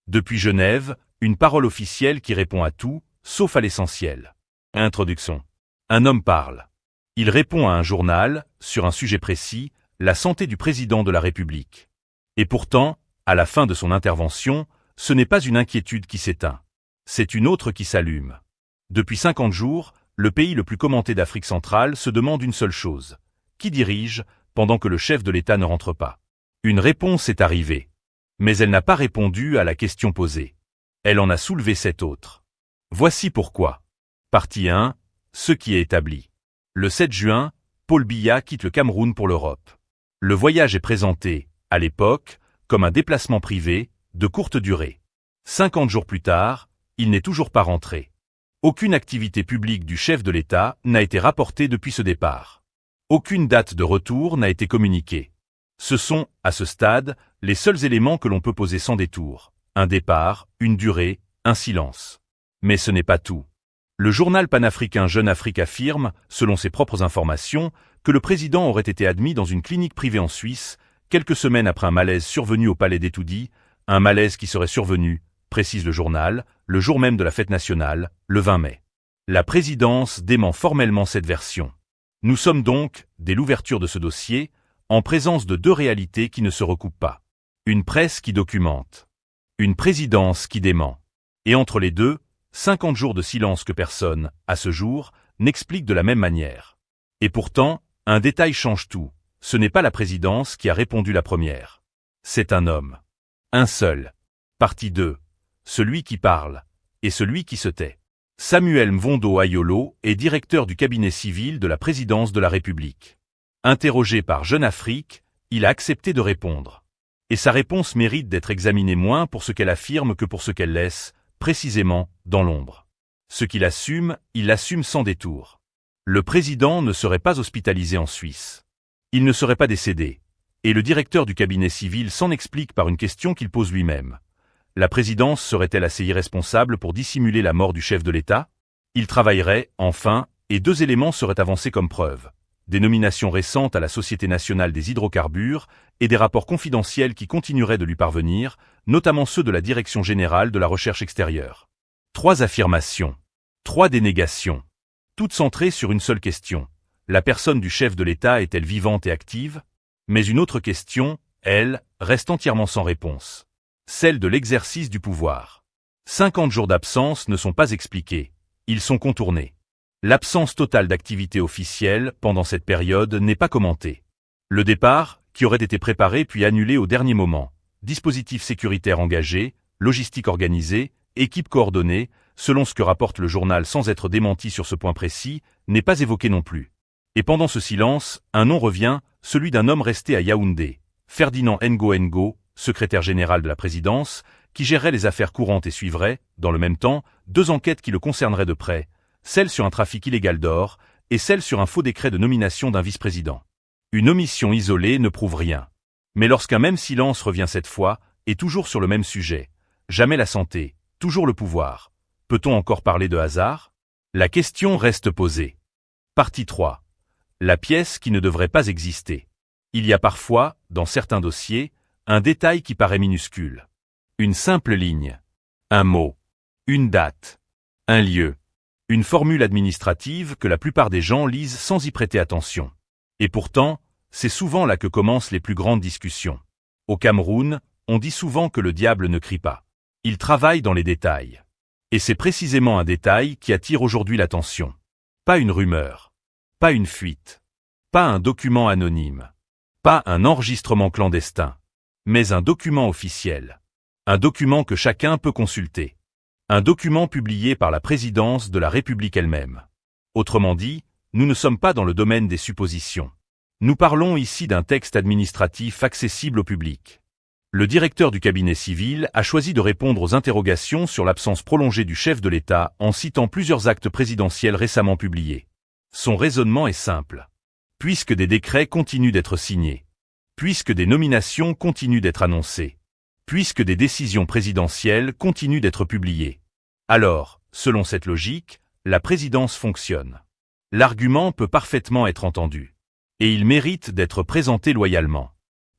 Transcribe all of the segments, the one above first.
Depuis Genève, une parole officielle qui répond à tout, sauf à l'essentiel. Introduction. Un homme parle. Il répond à un journal, sur un sujet précis, la santé du président de la République. Et pourtant, à la fin de son intervention, ce n'est pas une inquiétude qui s'éteint. C'est une autre qui s'allume. Depuis 50 jours, le pays le plus commenté d'Afrique centrale se demande une seule chose. Qui dirige, pendant que le chef de l'État ne rentre pas? Une réponse est arrivée. Mais elle n'a pas répondu à la question posée. Elle en a soulevé 7 autres. Voici pourquoi. Partie 1. Ce qui est établi. Le 7 juin, Paul Biya quitte le Cameroun pour l'Europe. Le voyage est présenté, à l'époque, comme un déplacement privé, de courte durée. 50 jours plus tard, il n'est toujours pas rentré. Aucune activité publique du chef de l'État n'a été rapportée depuis ce départ. Aucune date de retour n'a été communiquée. Ce sont, à ce stade, les seuls éléments que l'on peut poser sans détour. Un départ, une durée, un silence. Mais ce n'est pas tout. Le journal panafricain Jeune Afrique affirme, selon ses propres informations, que le président aurait été admis dans une clinique privée en Suisse, quelques semaines après un malaise survenu au palais d'Etoudi, un malaise qui serait survenu, précise le journal, le jour même de la fête nationale, le 20 mai. La présidence dément formellement cette version. Nous sommes donc, dès l'ouverture de ce dossier, en présence de 2 réalités qui ne se recoupent pas. Une presse qui documente. Une présidence qui dément. Et entre les deux, 50 jours de silence que personne, à ce jour, n'explique de la même manière. Et pourtant, un détail change tout. Ce n'est pas la présidence qui a répondu la première. C'est un homme. Un seul. Partie 2. Celui qui parle. Et celui qui se tait. Samuel Mvondo Ayolo est directeur du cabinet civil de la présidence de la République. Interrogé par Jeune Afrique, il a accepté de répondre. Et sa réponse mérite d'être examinée moins pour ce qu'elle affirme que pour ce qu'elle laisse, précisément, dans l'ombre. Ce qu'il assume, il l'assume sans détour. Le président ne serait pas hospitalisé en Suisse. Il ne serait pas décédé. Et le directeur du cabinet civil s'en explique par une question qu'il pose lui-même. La présidence serait-elle assez irresponsable pour dissimuler la mort du chef de l'État? Il travaillerait, enfin, et 2 éléments seraient avancés comme preuve. Des nominations récentes à la Société nationale des hydrocarbures et des rapports confidentiels qui continueraient de lui parvenir, notamment ceux de la Direction générale de la recherche extérieure. 3 affirmations. 3 dénégations. Toutes centrées sur une seule question. La personne du chef de l'État est-elle vivante et active? Mais une autre question, elle, reste entièrement sans réponse. Celle de l'exercice du pouvoir. 50 jours d'absence ne sont pas expliqués. Ils sont contournés. L'absence totale d'activité officielle pendant cette période n'est pas commentée. Le départ, qui aurait été préparé puis annulé au dernier moment. Dispositif sécuritaire engagé, logistique organisée, équipe coordonnée, selon ce que rapporte le journal sans être démenti sur ce point précis, n'est pas évoqué non plus. Et pendant ce silence, un nom revient, celui d'un homme resté à Yaoundé, Ferdinand Ngo, secrétaire général de la présidence, qui gérerait les affaires courantes et suivrait, dans le même temps, 2 enquêtes qui le concerneraient de près, celle sur un trafic illégal d'or et celle sur un faux décret de nomination d'un vice-président. Une omission isolée ne prouve rien. Mais lorsqu'un même silence revient cette fois, et toujours sur le même sujet, jamais la santé, toujours le pouvoir, peut-on encore parler de hasard? La question reste posée. Partie 3. La pièce qui ne devrait pas exister. Il y a parfois, dans certains dossiers, un détail qui paraît minuscule. Une simple ligne. Un mot. Une date. Un lieu. Une formule administrative que la plupart des gens lisent sans y prêter attention. Et pourtant, c'est souvent là que commencent les plus grandes discussions. Au Cameroun, on dit souvent que le diable ne crie pas. Il travaille dans les détails. Et c'est précisément un détail qui attire aujourd'hui l'attention. Pas une rumeur. Pas une fuite. Pas un document anonyme. Pas un enregistrement clandestin. Mais un document officiel. Un document que chacun peut consulter. Un document publié par la présidence de la République elle-même. Autrement dit, nous ne sommes pas dans le domaine des suppositions. Nous parlons ici d'un texte administratif accessible au public. Le directeur du cabinet civil a choisi de répondre aux interrogations sur l'absence prolongée du chef de l'État en citant plusieurs actes présidentiels récemment publiés. Son raisonnement est simple. Puisque des décrets continuent d'être signés, puisque des nominations continuent d'être annoncées, puisque des décisions présidentielles continuent d'être publiées, alors, selon cette logique, la présidence fonctionne. L'argument peut parfaitement être entendu. Et il mérite d'être présenté loyalement.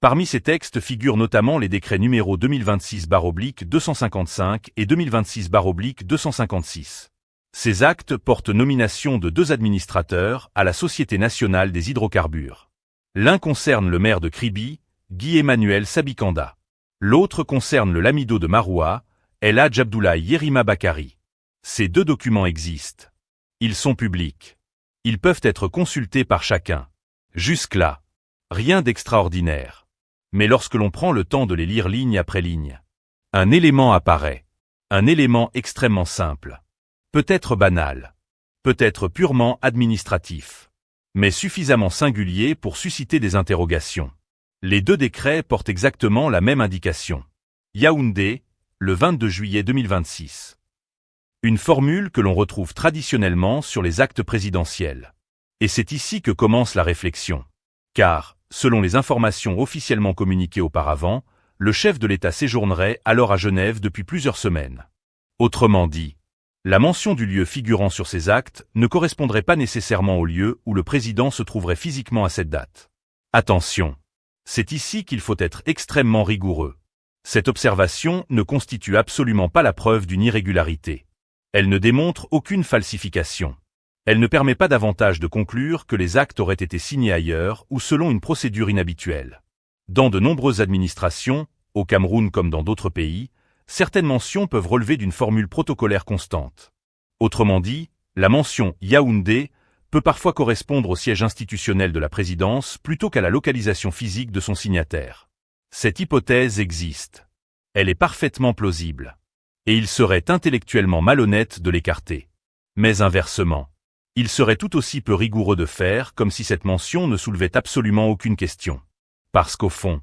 Parmi ces textes figurent notamment les décrets numéro 2026/255 et 2026/256. Ces actes portent nomination de 2 administrateurs à la Société nationale des hydrocarbures. L'un concerne le maire de Kribi, Guy-Emmanuel Sabikanda. L'autre concerne le lamido de Maroua, El Hadj Abdoulaye Yerima Bakari. Ces 2 documents existent. Ils sont publics. Ils peuvent être consultés par chacun. Jusque-là, rien d'extraordinaire. Mais lorsque l'on prend le temps de les lire ligne après ligne, un élément apparaît. Un élément extrêmement simple. Peut-être banal. Peut-être purement administratif. Mais suffisamment singulier pour susciter des interrogations. Les 2 décrets portent exactement la même indication. Yaoundé, le 22 juillet 2026. Une formule que l'on retrouve traditionnellement sur les actes présidentiels. Et c'est ici que commence la réflexion. Car, selon les informations officiellement communiquées auparavant, le chef de l'État séjournerait alors à Genève depuis plusieurs semaines. Autrement dit, la mention du lieu figurant sur ces actes ne correspondrait pas nécessairement au lieu où le président se trouverait physiquement à cette date. Attention, c'est ici qu'il faut être extrêmement rigoureux. Cette observation ne constitue absolument pas la preuve d'une irrégularité. Elle ne démontre aucune falsification. Elle ne permet pas davantage de conclure que les actes auraient été signés ailleurs ou selon une procédure inhabituelle. Dans de nombreuses administrations, au Cameroun comme dans d'autres pays, certaines mentions peuvent relever d'une formule protocolaire constante. Autrement dit, la mention Yaoundé peut parfois correspondre au siège institutionnel de la présidence plutôt qu'à la localisation physique de son signataire. Cette hypothèse existe. Elle est parfaitement plausible. Et il serait intellectuellement malhonnête de l'écarter. Mais inversement, il serait tout aussi peu rigoureux de faire comme si cette mention ne soulevait absolument aucune question. Parce qu'au fond,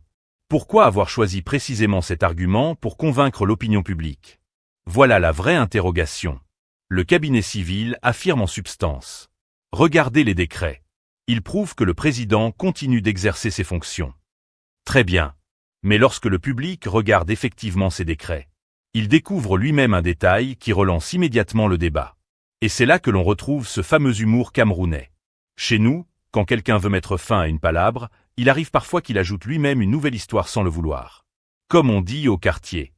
pourquoi avoir choisi précisément cet argument pour convaincre l'opinion publique? Voilà la vraie interrogation. Le cabinet civil affirme en substance. Regardez les décrets. Ils prouvent que le président continue d'exercer ses fonctions. Très bien. Mais lorsque le public regarde effectivement ces décrets, il découvre lui-même un détail qui relance immédiatement le débat. Et c'est là que l'on retrouve ce fameux humour camerounais. Chez nous, quand quelqu'un veut mettre fin à une palabre, il arrive parfois qu'il ajoute lui-même une nouvelle histoire sans le vouloir. Comme on dit au quartier.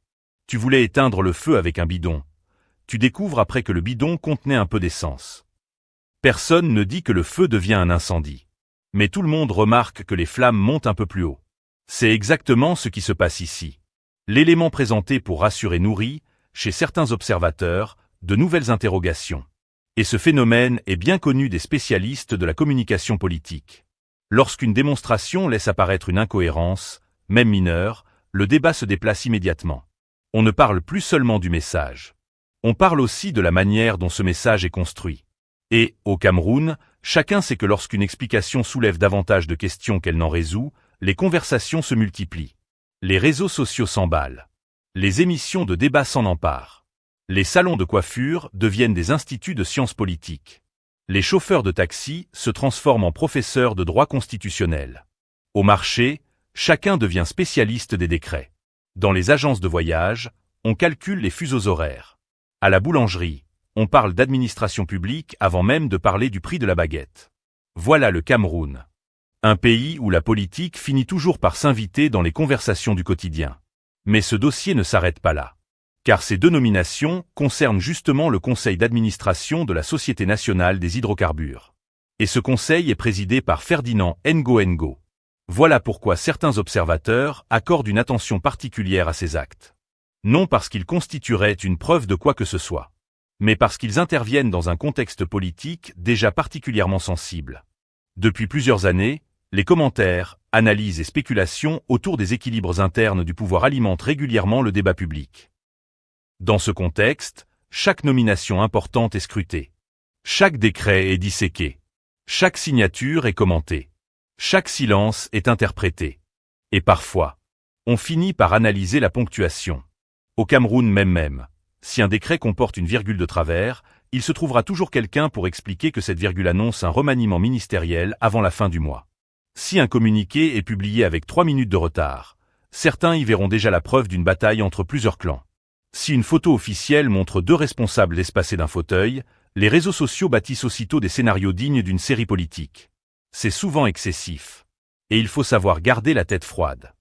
Tu voulais éteindre le feu avec un bidon. Tu découvres après que le bidon contenait un peu d'essence. Personne ne dit que le feu devient un incendie. Mais tout le monde remarque que les flammes montent un peu plus haut. C'est exactement ce qui se passe ici. L'élément présenté pour rassurer nourrit, chez certains observateurs, de nouvelles interrogations. Et ce phénomène est bien connu des spécialistes de la communication politique. Lorsqu'une démonstration laisse apparaître une incohérence, même mineure, le débat se déplace immédiatement. On ne parle plus seulement du message. On parle aussi de la manière dont ce message est construit. Et, au Cameroun, chacun sait que lorsqu'une explication soulève davantage de questions qu'elle n'en résout, les conversations se multiplient. Les réseaux sociaux s'emballent. Les émissions de débat s'en emparent. Les salons de coiffure deviennent des instituts de sciences politiques. Les chauffeurs de taxi se transforment en professeurs de droit constitutionnel. Au marché, chacun devient spécialiste des décrets. Dans les agences de voyage, on calcule les fuseaux horaires. À la boulangerie, on parle d'administration publique avant même de parler du prix de la baguette. Voilà le Cameroun. Un pays où la politique finit toujours par s'inviter dans les conversations du quotidien. Mais ce dossier ne s'arrête pas là. Car ces 2 nominations concernent justement le conseil d'administration de la Société nationale des hydrocarbures. Et ce conseil est présidé par Ferdinand Ngo. Voilà pourquoi certains observateurs accordent une attention particulière à ces actes. Non parce qu'ils constitueraient une preuve de quoi que ce soit, mais parce qu'ils interviennent dans un contexte politique déjà particulièrement sensible. Depuis plusieurs années, les commentaires, analyses et spéculations autour des équilibres internes du pouvoir alimentent régulièrement le débat public. Dans ce contexte, chaque nomination importante est scrutée. Chaque décret est disséqué. Chaque signature est commentée. Chaque silence est interprété. Et parfois, on finit par analyser la ponctuation. Au Cameroun même, si un décret comporte une virgule de travers, il se trouvera toujours quelqu'un pour expliquer que cette virgule annonce un remaniement ministériel avant la fin du mois. Si un communiqué est publié avec 3 minutes de retard, certains y verront déjà la preuve d'une bataille entre plusieurs clans. Si une photo officielle montre 2 responsables espacés d'un fauteuil, les réseaux sociaux bâtissent aussitôt des scénarios dignes d'une série politique. C'est souvent excessif. Et il faut savoir garder la tête froide.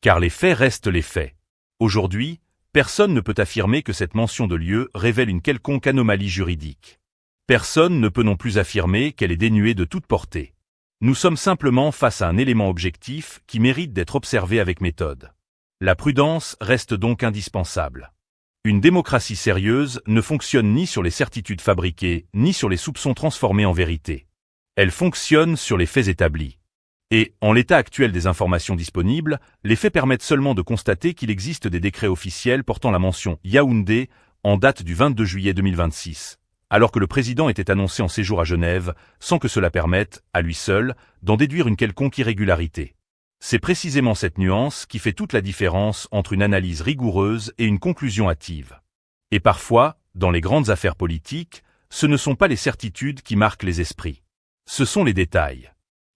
Car les faits restent les faits. Aujourd'hui, personne ne peut affirmer que cette mention de lieu révèle une quelconque anomalie juridique. Personne ne peut non plus affirmer qu'elle est dénuée de toute portée. Nous sommes simplement face à un élément objectif qui mérite d'être observé avec méthode. La prudence reste donc indispensable. Une démocratie sérieuse ne fonctionne ni sur les certitudes fabriquées, ni sur les soupçons transformés en vérité. Elle fonctionne sur les faits établis. Et, en l'état actuel des informations disponibles, les faits permettent seulement de constater qu'il existe des décrets officiels portant la mention Yaoundé en date du 22 juillet 2026, alors que le président était annoncé en séjour à Genève, sans que cela permette, à lui seul, d'en déduire une quelconque irrégularité. C'est précisément cette nuance qui fait toute la différence entre une analyse rigoureuse et une conclusion hâtive. Et parfois, dans les grandes affaires politiques, ce ne sont pas les certitudes qui marquent les esprits. Ce sont les détails.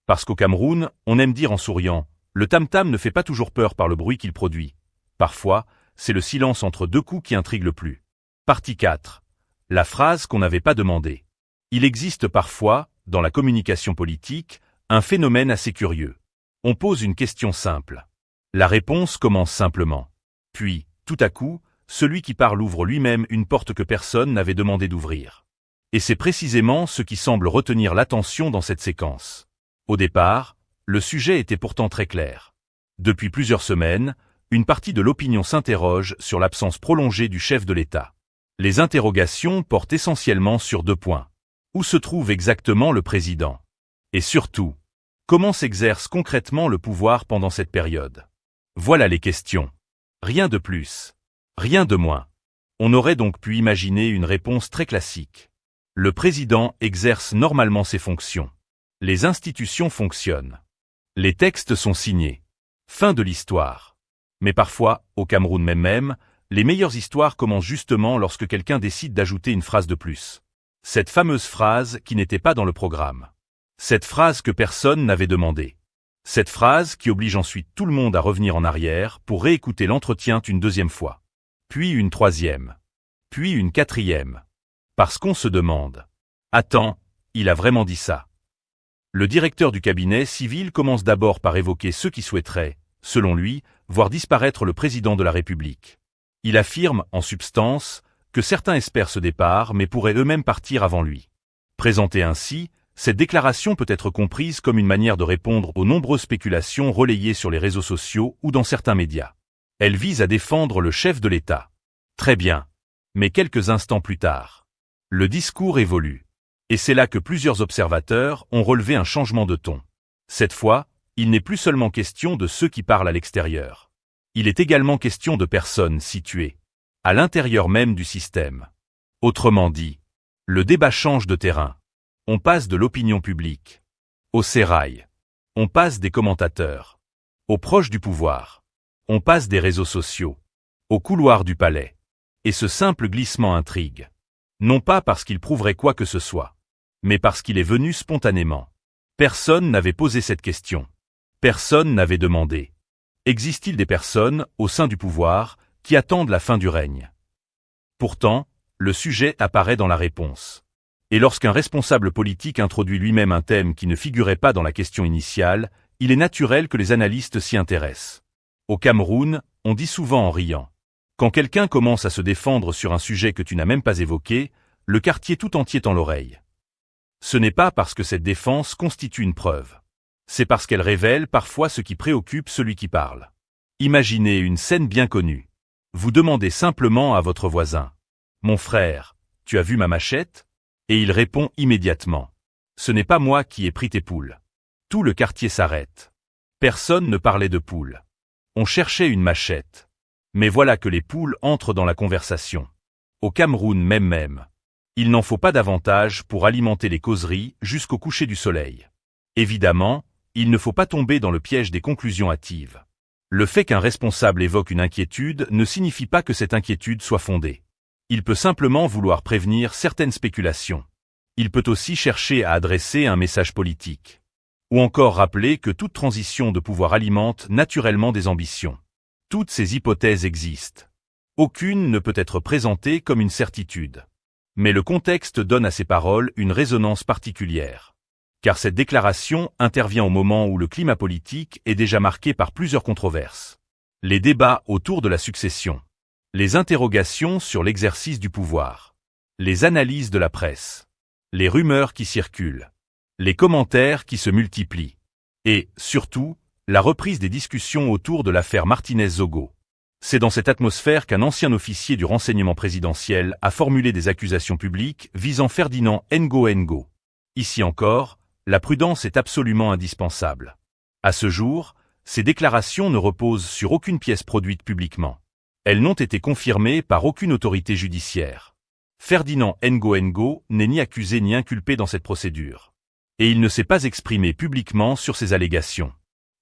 Parce qu'au Cameroun, on aime dire en souriant, le tam-tam ne fait pas toujours peur par le bruit qu'il produit. Parfois, c'est le silence entre deux coups qui intrigue le plus. Partie 4. La phrase qu'on n'avait pas demandée. Il existe parfois, dans la communication politique, un phénomène assez curieux. On pose une question simple. La réponse commence simplement. Puis, tout à coup, celui qui parle ouvre lui-même une porte que personne n'avait demandé d'ouvrir. Et c'est précisément ce qui semble retenir l'attention dans cette séquence. Au départ, le sujet était pourtant très clair. Depuis plusieurs semaines, une partie de l'opinion s'interroge sur l'absence prolongée du chef de l'État. Les interrogations portent essentiellement sur deux points. Où se trouve exactement le président? Et surtout, comment s'exerce concrètement le pouvoir pendant cette période? Voilà les questions. Rien de plus. Rien de moins. On aurait donc pu imaginer une réponse très classique. Le président exerce normalement ses fonctions. Les institutions fonctionnent. Les textes sont signés. Fin de l'histoire. Mais parfois, au Cameroun même, les meilleures histoires commencent justement lorsque quelqu'un décide d'ajouter une phrase de plus. Cette fameuse phrase qui n'était pas dans le programme. Cette phrase que personne n'avait demandée. Cette phrase qui oblige ensuite tout le monde à revenir en arrière pour réécouter l'entretien une deuxième fois. Puis une troisième. Puis une quatrième. Parce qu'on se demande. Attends, il a vraiment dit ça? Le directeur du cabinet civil commence d'abord par évoquer ceux qui souhaiteraient, selon lui, voir disparaître le président de la République. Il affirme, en substance, que certains espèrent ce départ mais pourraient eux-mêmes partir avant lui. Présentée ainsi, cette déclaration peut être comprise comme une manière de répondre aux nombreuses spéculations relayées sur les réseaux sociaux ou dans certains médias. Elle vise à défendre le chef de l'État. Très bien. Mais quelques instants plus tard, le discours évolue. Et c'est là que plusieurs observateurs ont relevé un changement de ton. Cette fois, il n'est plus seulement question de ceux qui parlent à l'extérieur. Il est également question de personnes situées à l'intérieur même du système. Autrement dit, le débat change de terrain. On passe de l'opinion publique au sérail. On passe des commentateurs aux proches du pouvoir. On passe des réseaux sociaux au couloir du palais. Et ce simple glissement intrigue. Non pas parce qu'il prouverait quoi que ce soit, mais parce qu'il est venu spontanément. Personne n'avait posé cette question. Personne n'avait demandé. Existe-t-il des personnes, au sein du pouvoir, qui attendent la fin du règne? Pourtant, le sujet apparaît dans la réponse. Et lorsqu'un responsable politique introduit lui-même un thème qui ne figurait pas dans la question initiale, il est naturel que les analystes s'y intéressent. Au Cameroun, on dit souvent en riant. Quand quelqu'un commence à se défendre sur un sujet que tu n'as même pas évoqué, le quartier tout entier tend l'oreille. Ce n'est pas parce que cette défense constitue une preuve. C'est parce qu'elle révèle parfois ce qui préoccupe celui qui parle. Imaginez une scène bien connue. Vous demandez simplement à votre voisin. « Mon frère, tu as vu ma machette ?» Et il répond immédiatement. « Ce n'est pas moi qui ai pris tes poules. » Tout le quartier s'arrête. Personne ne parlait de poules. On cherchait une machette. Mais voilà que les poules entrent dans la conversation. Au Cameroun même. Il n'en faut pas davantage pour alimenter les causeries jusqu'au coucher du soleil. Évidemment, il ne faut pas tomber dans le piège des conclusions hâtives. Le fait qu'un responsable évoque une inquiétude ne signifie pas que cette inquiétude soit fondée. Il peut simplement vouloir prévenir certaines spéculations. Il peut aussi chercher à adresser un message politique. Ou encore rappeler que toute transition de pouvoir alimente naturellement des ambitions. Toutes ces hypothèses existent. Aucune ne peut être présentée comme une certitude. Mais le contexte donne à ces paroles une résonance particulière. car cette déclaration intervient au moment où le climat politique est déjà marqué par plusieurs controverses. Les débats autour de la succession, les interrogations sur l'exercice du pouvoir, les analyses de la presse, les rumeurs qui circulent, les commentaires qui se multiplient, et, surtout, la reprise des discussions autour de l'affaire Martinez-Zogo. C'est dans cette atmosphère qu'un ancien officier du renseignement présidentiel a formulé des accusations publiques visant Ferdinand Ngo. Ici encore, la prudence est absolument indispensable. À ce jour, ces déclarations ne reposent sur aucune pièce produite publiquement. Elles n'ont été confirmées par aucune autorité judiciaire. Ferdinand Ngo n'est ni accusé ni inculpé dans cette procédure. Et il ne s'est pas exprimé publiquement sur ces allégations.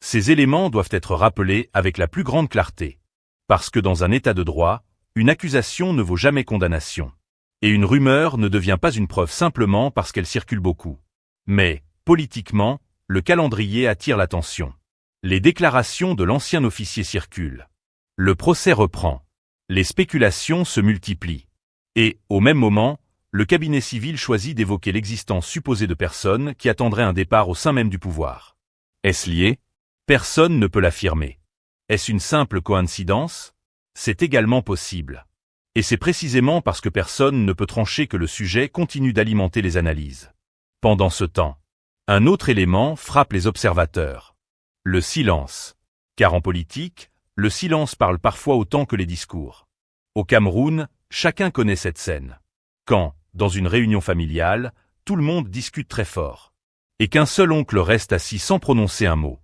Ces éléments doivent être rappelés avec la plus grande clarté. Parce que dans un état de droit, une accusation ne vaut jamais condamnation. Et une rumeur ne devient pas une preuve simplement parce qu'elle circule beaucoup. Mais, politiquement, le calendrier attire l'attention. Les déclarations de l'ancien officier circulent. Le procès reprend. Les spéculations se multiplient. Et, au même moment, le cabinet civil choisit d'évoquer l'existence supposée de personnes qui attendraient un départ au sein même du pouvoir. Est-ce lié? Personne ne peut l'affirmer. Est-ce une simple coïncidence? C'est également possible. Et c'est précisément parce que personne ne peut trancher que le sujet continue d'alimenter les analyses. Pendant ce temps, un autre élément frappe les observateurs. Le silence. Car en politique, le silence parle parfois autant que les discours. Au Cameroun, chacun connaît cette scène. Quand, dans une réunion familiale, tout le monde discute très fort. Et qu'un seul oncle reste assis sans prononcer un mot.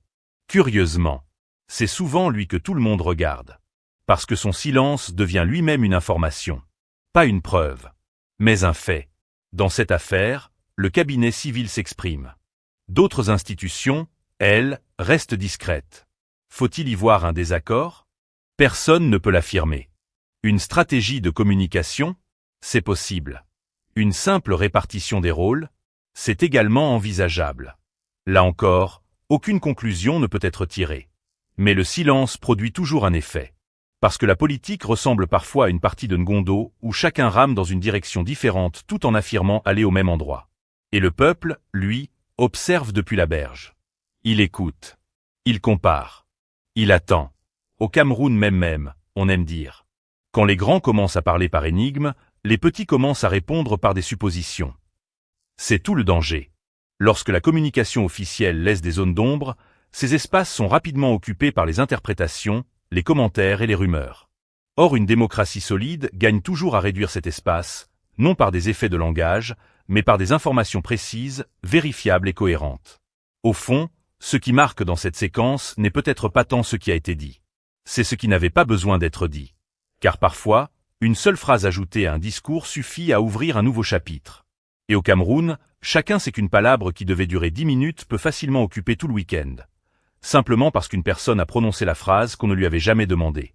Curieusement, c'est souvent lui que tout le monde regarde. Parce que son silence devient lui-même une information. Pas une preuve, mais un fait. Dans cette affaire, le cabinet civil s'exprime. D'autres institutions, elles, restent discrètes. Faut-il y voir un désaccord? Personne ne peut l'affirmer. Une stratégie de communication? C'est possible. Une simple répartition des rôles? C'est également envisageable. Là encore, aucune conclusion ne peut être tirée. Mais le silence produit toujours un effet. Parce que la politique ressemble parfois à une partie de Ngondo où chacun rame dans une direction différente tout en affirmant aller au même endroit. Et le peuple, lui, observe depuis la berge. Il écoute. Il compare. Il attend. Au Cameroun même, on aime dire. Quand les grands commencent à parler par énigmes, les petits commencent à répondre par des suppositions. C'est tout le danger. Lorsque la communication officielle laisse des zones d'ombre, ces espaces sont rapidement occupés par les interprétations, les commentaires et les rumeurs. Or une démocratie solide gagne toujours à réduire cet espace, non par des effets de langage, mais par des informations précises, vérifiables et cohérentes. Au fond, ce qui marque dans cette séquence n'est peut-être pas tant ce qui a été dit. C'est ce qui n'avait pas besoin d'être dit. Car parfois, une seule phrase ajoutée à un discours suffit à ouvrir un nouveau chapitre. Et au Cameroun, chacun sait qu'une palabre qui devait durer 10 minutes peut facilement occuper tout le week-end. Simplement parce qu'une personne a prononcé la phrase qu'on ne lui avait jamais demandée.